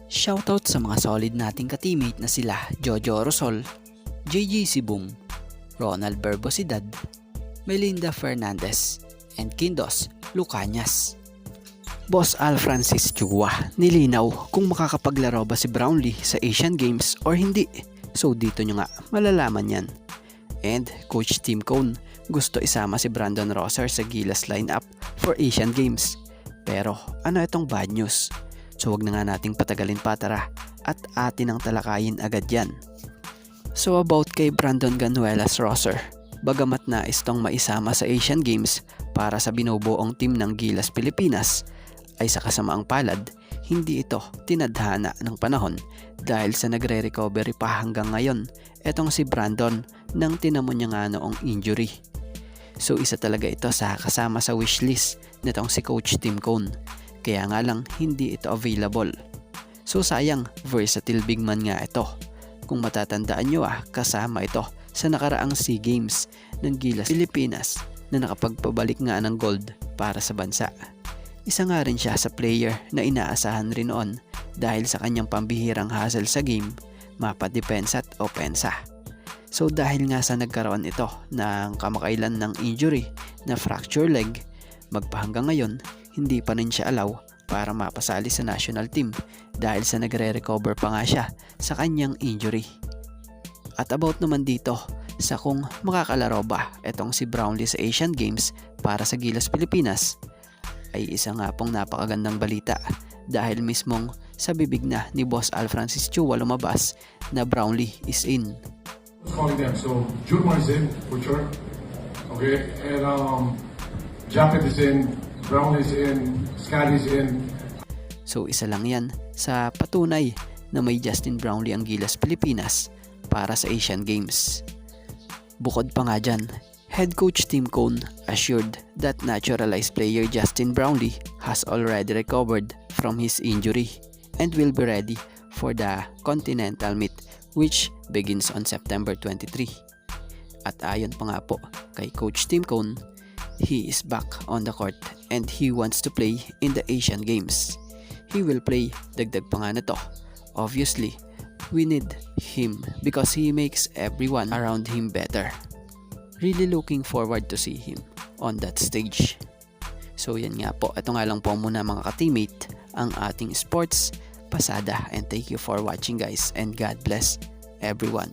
Shoutout sa mga solid nating ka-teammate na sila Jojo Rosol, JJ Sibung, Ronald Berbosidad, Melinda Fernandez, and Kindos Lucanyas. Boss Al Francis Chua nilinaw kung makakapaglaro ba si Brownlee sa Asian Games or hindi. So dito nyo nga malalaman yan. And Coach Tim Cone gusto isama si Brandon Rosser sa Gilas lineup for Asian Games. Pero ano itong bad news? So wag na nga nating patagalin pa, tara at atin ang talakayin agad yan. So about kay Brandon Ganuelas Rosser, bagamat nais tong maisama sa Asian Games para sa binubuong team ng Gilas Pilipinas, ay sa kasamaang palad, hindi ito tinadhana ng panahon dahil sa nagre-recovery pa hanggang ngayon etong si Brandon nang tinamo niya nga noong injury. So isa talaga ito sa kasama sa wishlist nitong si Coach Tim Cone, kaya nga lang hindi ito available. So sayang, versatile big man nga ito. Kung matatandaan nyo kasama ito sa nakaraang SEA Games ng Gilas Pilipinas na nakapagpabalik nga ng gold para sa bansa. Isa nga rin siya sa player na inaasahan rin noon dahil sa kanyang pambihirang hustle sa game, mapadepensa at opensa. So dahil nga sa nagkaroon ito ng kamakailan ng injury na fracture leg, magpahanggang ngayon hindi pa rin siya allow para mapasali sa national team dahil sa nagre-recover pa nga siya sa kanyang injury. At about naman dito sa kung makakalaro ba itong si Brownlee sa Asian Games para sa Gilas Pilipinas, ay isa nga pong napakagandang balita dahil mismong sa bibig na ni Boss Al Francis Chua lumabas na Brownlee is in. Calling them. So Jurma is in for sure. Okay, and Japet is in, Brownlee is in, Scally is in. So isa lang yan sa patunay na may Justin Brownlee ang Gilas Pilipinas para sa Asian Games. Bukod pa nga dyan, Head Coach Tim Cone assured that naturalized player Justin Brownlee has already recovered from his injury and will be ready for the Continental Meet which begins on September 23. At ayon pa nga po kay Coach Tim Cone, he is back on the court and he wants to play in the Asian Games. He will play, dagdag pa nga na to. Obviously, we need him because he makes everyone around him better. Really looking forward to see him on that stage. So yan nga po, ito nga lang po muna mga ka-teammate ang ating sports pasada, and thank you for watching guys, and God bless everyone.